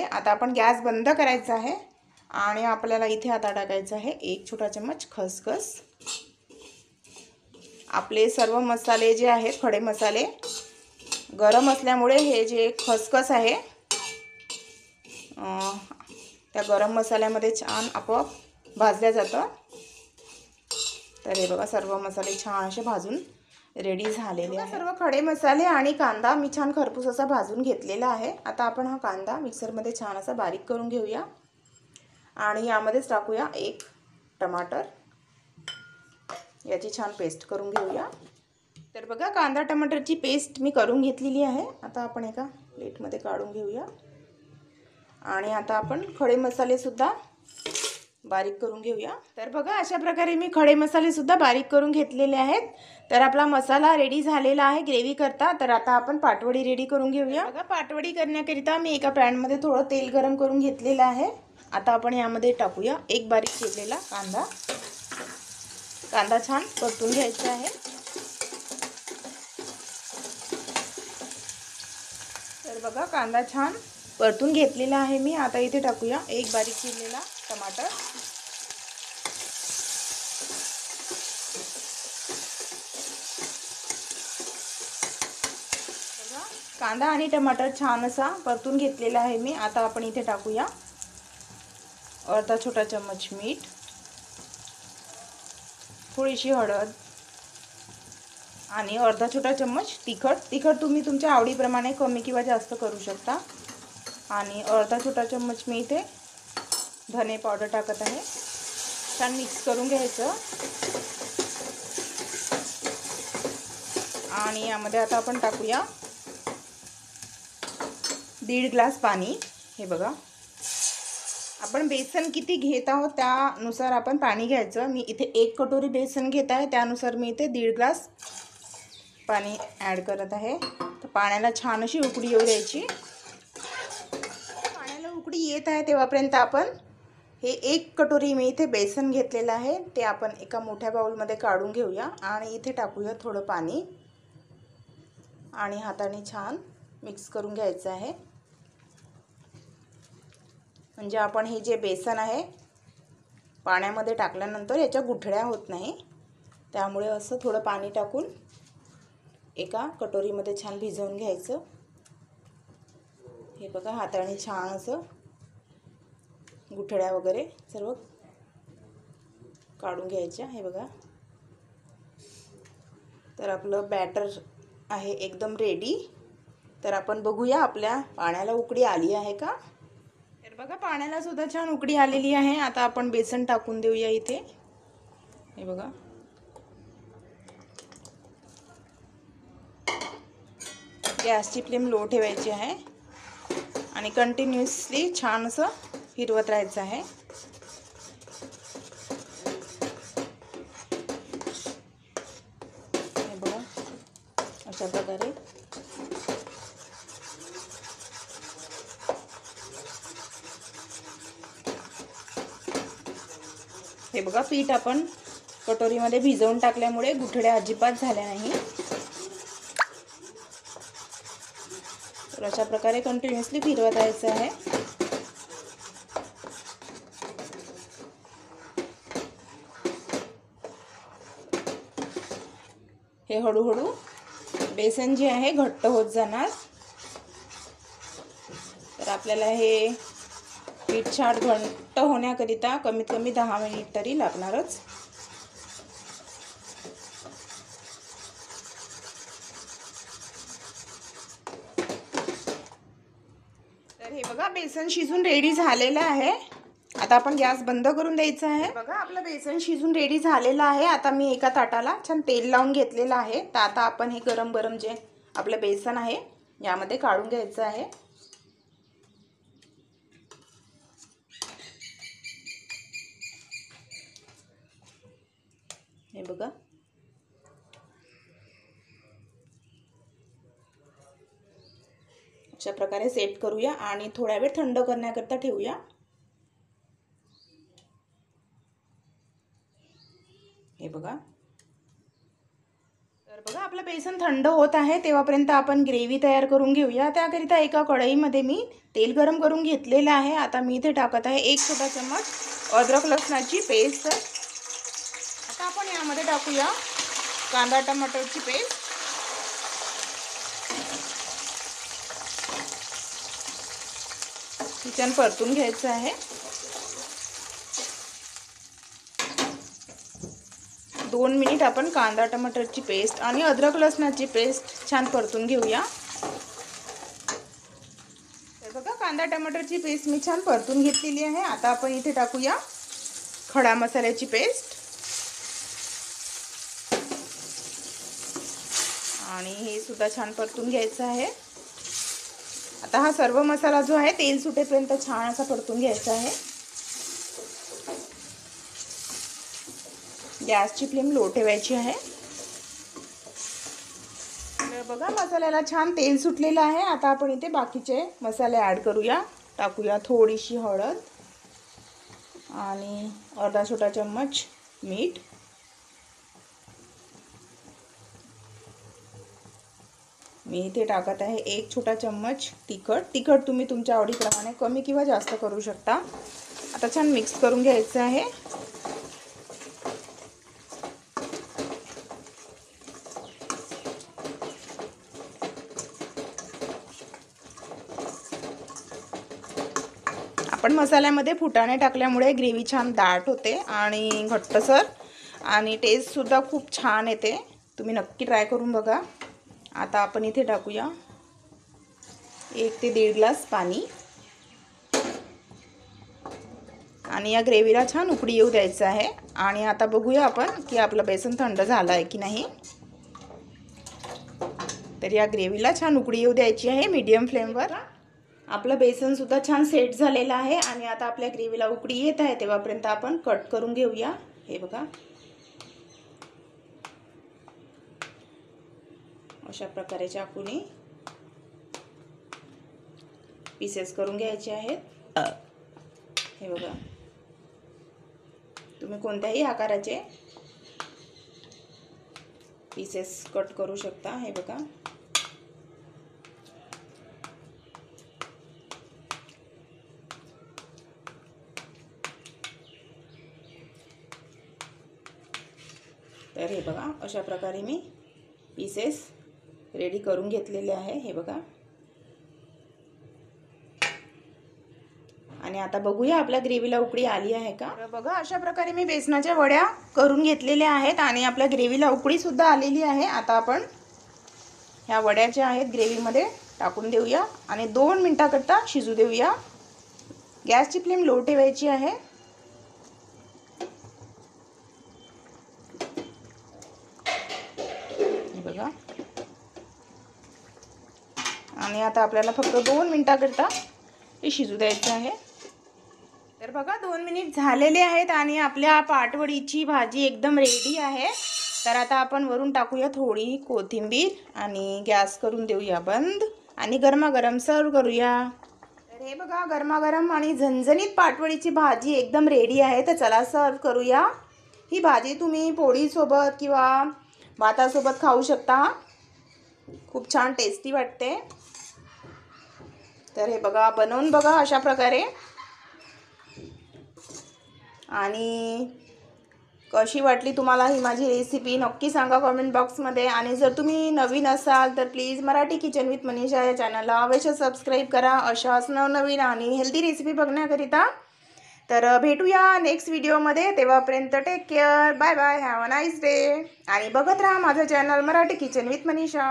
आता आपण गॅस बंद करायचा आहे आणि आपल्याला इथे आता टाकायचं आहे 1 छोटा चम्मच खसखस। आपले सर्व मसाले जे आहेत खडे मसाले गरम असल्यामुळे हे जे खसखस आहे त्या गरम मसाल्यामध्ये छान आपोआप भाजल्या जातं। तर हे बघा सर्व मसाले छान असे भाजून रेडी झालेले आहेत। सर्व खडे मसाले आणि कांदा मी छान खरपूस असा भाजून घेतलेला आहे। आता आपण हा कांदा मिक्सरमध्ये छान असा बारीक करून घेऊया आणि यामध्येच टाकूया 1 टमाटर, याची छान पेस्ट करून घेऊया। तर बघा कांदा टमाटरची पेस्ट मी करून घेतलेली आहे। आता आपण एका प्लेटमध्ये काढून घेऊया आणि आता आपण खडे मसाले सुद्धा बारीक करून घेऊया। तर बघा अशा प्रकारे मी खडे मसाले सुद्धा बारीक करून घेतलेले आहेत। तर आपला मसाला रेडी झालेला आहे ग्रेव्ही करता। तर आता आपण पाटवडी रेडी करून घेऊया। बघा पाटवडी करण्याकरिता मी एका पॅन मध्ये थोडं तेल गरम करून घेतलेलं आहे। आता आपण यामध्ये टाकूया 1 बारीक चिरलेला कांदा। कांदा छान परतून घ्यायचा आहे। तर बघा कांदा छान परतून घेतलेला आहे मी। आता इथे टाकूया 1 बारीक चिरलेला टमाटर। बघा कांदा आणि टमाटर छान असा परतून घेतलेला आहे मी। आता आपण इथे टाकूया अर्धा छोटा चम्मच मीठ, थोडीशी हळद आणि अर्धा छोटा चम्मच तिखट तुम्ही तुमच्या आवडीप्रमाणे कमी किंवा जास्त करू शकता। आणि अर्धा छोटा चम्मच मी इथे धने पावडर टाकत आहे। छान मिक्स करून घ्यायचं आणि यामध्ये आता आपण टाकूया 1.5 ग्लास पाणी। हे बघा आपण बेसन किती घेत आहोत त्यानुसार आपण पाणी घ्यायचं। मी इथे 1 कटोरी बेसन घेत आहे, त्यानुसार मी इथे 1.5 ग्लास पाणी ॲड करत आहे। तर पाण्याला छान अशी उकळी येऊ द्यायची। पाण्याला उकळी येत आहे तेव्हापर्यंत आपण हे 1 कटोरी मी इथे बेसन घेतलेलं आहे ते आपण एका मोठ्या बाउलमध्ये काढून घेऊया आणि इथे टाकूया थोडं पाणी आणि हाताने छान मिक्स करून घ्यायचं आहे। म्हणजे आपण हे जे बेसन आहे पाण्यामध्ये टाकल्यानंतर याच्या गुठळ्या होत नाही, त्यामुळे असं थोडं पाणी टाकून एका कटोरीमध्ये छान भिजवून घ्यायचं। हे बघा हाताने छान असं गुठळ्या वगैरे सर्व काढून घ्यायच्या। हे बघा तर आपलं बॅटर आहे एकदम रेडी। तर आपण बघूया आपल्या पाण्याला उकळी आली आहे का। तर बघा पाण्याला सुद्धा छान उकळी आलेली आहे। आता आपण बेसन टाकून देऊया इथे। हे बघा गॅसची फ्लेम लो ठेवायची आहे आणि कंटिन्युअसली छान असं फिरवत राहायचं आहे। हे बघा अशा प्रकारे हे बघा पीठ आपण कटोरीमध्ये भिजवून टाकल्यामुळे गुठळ्या अजिबात झाल्या नाही। तर अशा प्रकारे कंटिन्युअसली फिरवत राहायचं आहे। हे हळूहळू बेसन जे आहे घट्ट होत जाणार। तर आपल्याला हे पीठ छान घट्ट होण्याकरिता कमीत कमी 10 मिनिट तरी लागणारच। तर हे बघा बेसन शिजून रेडी झालेलं आहे। आता आपण गॅस बंद करून द्यायचा आहे। बघा आपलं बेसन शिजून रेडी झालेलं आहे। आता मी एका ताटाला छान तेल लावून घेतलेलं आहे। तर आता आपण हे गरम गरम जे आपलं बेसन आहे यामध्ये काढून घ्यायचं आहे। हे बघा अशा प्रकारे सेट करूया आणि थोडा वेळ थंड करण्याकरता ठेवूया। हे बघा तर बघा आपलं बेसन थंड होत आहे, तेव्हापर्यंत आपण ग्रेव्ही तयार करून घेऊया. त्याकरिता एका कढईमध्ये मी तेल गरम करून घेतलेलं आहे. आता मी इथे टाकत आहे 1 छोटा चम्मच अद्रक लसणाची पेस्ट. आता आपण यामध्ये टाकूया कांदा टमाटरची पेस्ट. छान परतून घ्यायचं आहे. 2 मिनिट आपण कांदा टमाटरची पेस्ट आणि अद्रक लसणाची पेस्ट छान परतून घेऊया. तर बघा कांदा टमाटरची पेस्ट मी छान परतून घेतलेली आहे. आता आपण इथे टाकूया खडा मसाल्याची पेस्ट आणि हे सुद्धा छान परतून घ्यायचं आहे. आता हा सर्व मसाला जो आहे तेल सुटेपर्यंत छान असा परतून घ्यायचा आहे. गॅसची फ्लेम लो ठेवायची आहे. तर बघा मसाल्याला छान तेल सुटलेलं आहे. आता आपण इथे बाकीचे मसाले ॲड करूया. टाकूया थोडीशी हळद आणि अर्धा छोटा चम्मच मीठ. मी इथे टाकत आहे 1 छोटा चम्मच तिखट तुम्ही तुमच्या आवडीप्रमाणे कमी किंवा जास्त करू शकता. आता छान मिक्स करून घ्यायचं आहे. आपण मसाल्यामध्ये फुटाणे टाकल्यामुळे ग्रेव्ही छान दाट होते आणि घट्टसर आणि टेस्टसुद्धा खूप छान येते. तुम्ही नक्की ट्राय करून बघा. आता आपण इथे टाकूया 1 ते 1.5 ग्लास पाणी आणि या ग्रेव्हीला छान उकळी येऊ द्यायचं आहे. आणि आता बघूया आपण की आपलं बेसन थंड झालं आहे की नाही. तर या ग्रेव्हीला छान उकळी येऊ द्यायची आहे मीडियम फ्लेमवर. आपलं बेसनसुद्धा छान सेट झालेलं आहे आणि आता आपल्या ग्रेव्हीला उकळी येत आहे तेव्हापर्यंत आपण कट करून घेऊया. हे बघा अशा प्रकारे चाकूने पीसेस करून घ्यायचे आहेत. हे बघा तुम्ही कोणत्याही आकाराचे पीसेस कट करू शकता. हे बघा तर हे बघा अशा प्रकारे मी पीसेस रेडी करून घेतलेले आहे. हे बघा आणि आता बघूया आपल्या ग्रेव्हीला उकळी आली आहे का. तर बघा अशा प्रकारे मी बेसनाच्या वड्या करून घेतलेल्या आहेत आणि आपल्या ग्रेव्हीला उकळी सुद्धा आलेली आहे. आता आपण ह्या वड्या ज्या आहेत ग्रेव्हीमध्ये टाकून देऊया आणि 2 मिनिटाकरता शिजू देऊया. गॅसची फ्लेम लो ठेवायची आहे. बघा आणि आता आपल्याला फक्त 2 मिनिटाकरता हे शिजू द्यायचं आहे. तर बघा 2 मिनिट झालेले आहेत आणि आपल्या पाटवडीची भाजी एकदम रेडी आहे. तर आता आपण वरून टाकूया थोडी कोथिंबीर आणि गॅस करून देऊया बंद आणि गरमागरम सर्व करूया. तर हे बघा गरमागरम आणि झणझणीत पाटवडीची भाजी एकदम रेडी आहे. तर चला सर्व करूया. ही भाजी तुम्ही पोळीसोबत किंवा भातासोबत खाऊ शकता. खूप छान टेस्टी वाटते. तर हे बघा बनवून बघा अशा प्रकारे आणि कशी वाटली तुम्हाला ही माझी रेसिपी नक्की सांगा कमेंट बॉक्समध्ये. आणि जर तुम्ही नवीन असाल तर please Marathi kitchen with Manisha या चॅनलला अवश्य सबस्क्राईब करा अशाच नवनवीन आणि हेल्दी रेसिपी बघण्याकरिता. तर भेटूया नेक्स्ट व्हिडिओमध्ये. तेव्हापर्यंत take care. Bye bye. Have a nice day. आणि बघत राहा माझं channel Marathi kitchen with Manisha.